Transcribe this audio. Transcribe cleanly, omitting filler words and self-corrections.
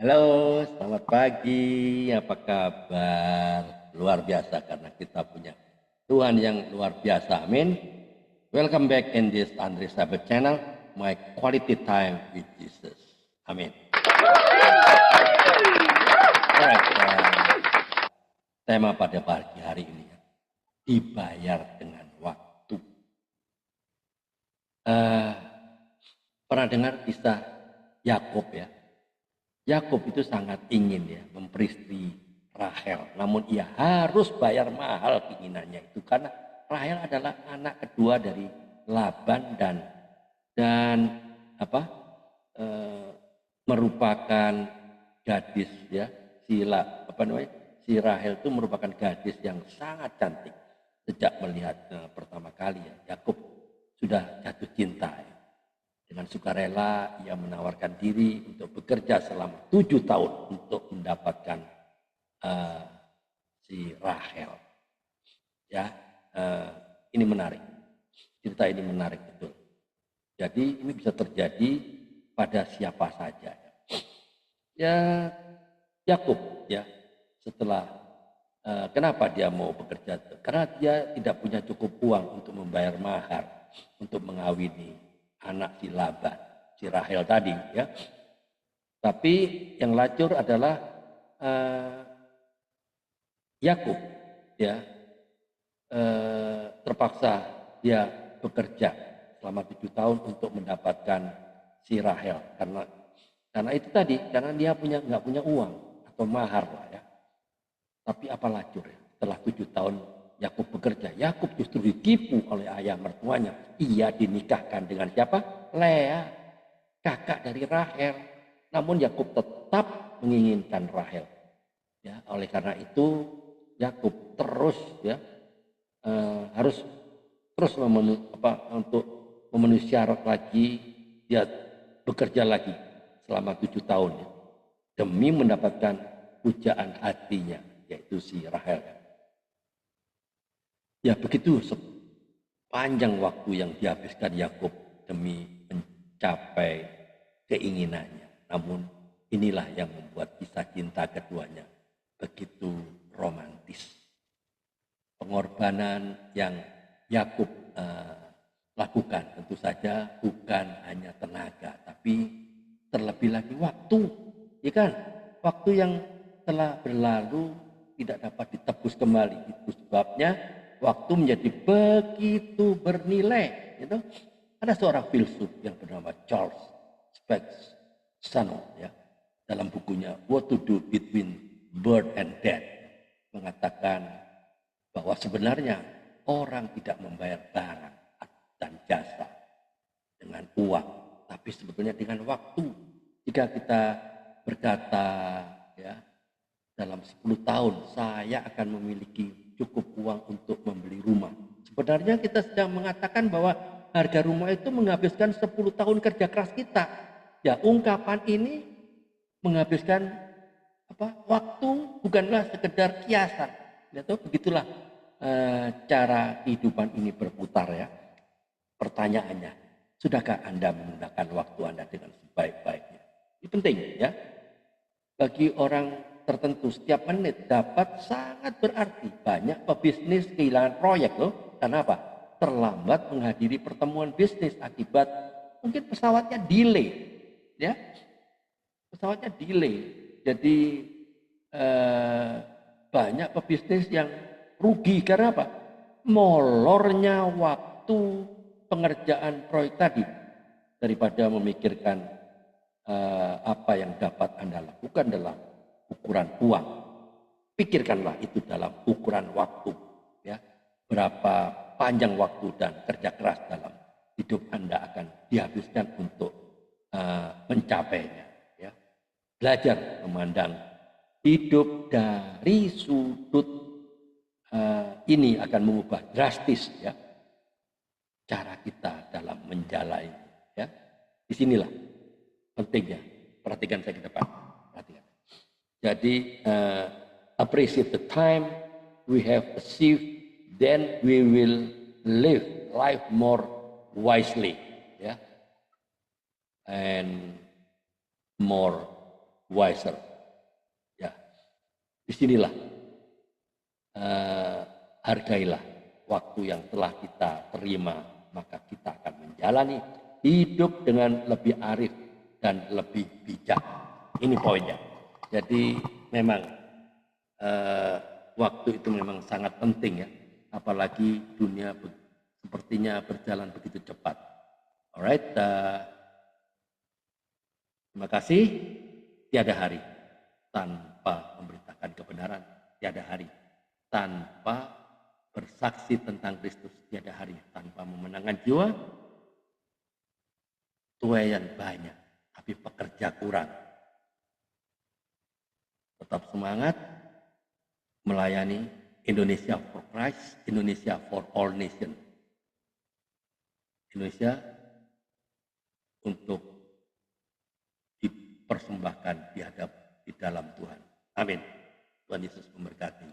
Halo, selamat pagi. Apa kabar? Luar biasa karena kita punya Tuhan yang luar biasa. Amin. Welcome back in this Andre Sabet channel, my quality time with Jesus. Amin. Alright, tema pada pagi hari ini dibayar dengan waktu. Pernah dengar kisah Yakub ya? Yakub itu sangat ingin ya memperistri Rahel, namun ia harus bayar mahal keinginannya itu karena Rahel adalah anak kedua dari Laban dan apa merupakan gadis ya si Rahel itu merupakan gadis yang sangat cantik. Sejak melihat pertama kali ya Yakub sudah jatuh cinta ya. Dengan sukarela ia menawarkan diri untuk bekerja selama 7 tahun untuk mendapatkan si Rahel. Ya, ini menarik. Cerita ini menarik betul. Jadi ini bisa terjadi pada siapa saja. Ya, Yakub ya setelah kenapa dia mau bekerja? Karena dia tidak punya cukup uang untuk membayar mahar untuk mengawini anak si Laban, si Rahel tadi ya. Tapi yang lacur adalah Yakub ya terpaksa dia bekerja selama 7 tahun untuk mendapatkan si Rahel karena itu tadi karena dia nggak punya uang atau mahar lah ya. Tapi apa lacur ya setelah 7 tahun Yakub bekerja, Yakub justru ditipu oleh ayah mertuanya. Ia dinikahkan dengan siapa? Lea, kakak dari Rahel. Namun Yakub tetap menginginkan Rahel. Ya, oleh karena itu Yakub terus ya harus terus untuk memenuhi syarat lagi, dia bekerja lagi selama 7 tahun ya, demi mendapatkan pujaan hatinya, yaitu si Rahel. Ya begitu sepanjang waktu yang dihabiskan Yakub demi mencapai keinginannya. Namun inilah yang membuat kisah cinta keduanya begitu romantis. Pengorbanan yang Yakub lakukan tentu saja bukan hanya tenaga, tapi terlebih lagi waktu, ya kan? Waktu yang telah berlalu tidak dapat ditebus kembali. Itu sebabnya waktu menjadi begitu bernilai. Gitu. Ada seorang filsuf yang bernama Charles Spexano ya, dalam bukunya What to Do Between Birth and Death mengatakan bahwa sebenarnya orang tidak membayar barang dan jasa dengan uang, tapi sebetulnya dengan waktu. Jika kita berkata ya dalam 10 tahun saya akan memiliki cukup uang untuk membeli rumah. Sebenarnya kita sedang mengatakan bahwa harga rumah itu menghabiskan 10 tahun kerja keras kita. Ya, ungkapan ini menghabiskan waktu bukanlah sekedar kiasan. Itu begitulah cara kehidupan ini berputar ya. Pertanyaannya, sudahkah Anda menggunakan waktu Anda dengan sebaik-baiknya? Ini penting ya. Bagi orang tertentu setiap menit dapat sangat berarti. Banyak pebisnis kehilangan proyek loh. Karena apa? Terlambat menghadiri pertemuan bisnis akibat mungkin pesawatnya delay. Ya, pesawatnya delay. Jadi banyak pebisnis yang rugi karena apa? Molornya waktu pengerjaan proyek tadi daripada memikirkan apa yang dapat Anda lakukan dalam ukuran uang. Pikirkanlah itu dalam ukuran waktu. Ya, berapa panjang waktu dan kerja keras dalam hidup Anda akan dihabiskan untuk mencapainya. Ya. Belajar memandang hidup dari sudut ini akan mengubah drastis ya cara kita dalam menjalani. Ya, disinilah pentingnya. Perhatikan saya ke depan. Perhatikan. Jadi appreciate the time we have achieved, then we will live life more wisely, ya, and more wiser. Ya, disinilah hargailah waktu yang telah kita terima, maka kita akan menjalani hidup dengan lebih arif dan lebih bijak. Ini poinnya. Jadi memang waktu itu memang sangat penting ya, apalagi dunia sepertinya berjalan begitu cepat. Alright, terima kasih. Tiada hari tanpa memberitakan kebenaran, tiada hari tanpa bersaksi tentang Kristus, tiada hari tanpa memenangkan jiwa. Tuayan banyak, tapi pekerja kurang. Tetap semangat melayani Indonesia for Christ, Indonesia for all nation. Indonesia untuk dipersembahkan di dalam Tuhan. Amin. Tuhan Yesus memberkati.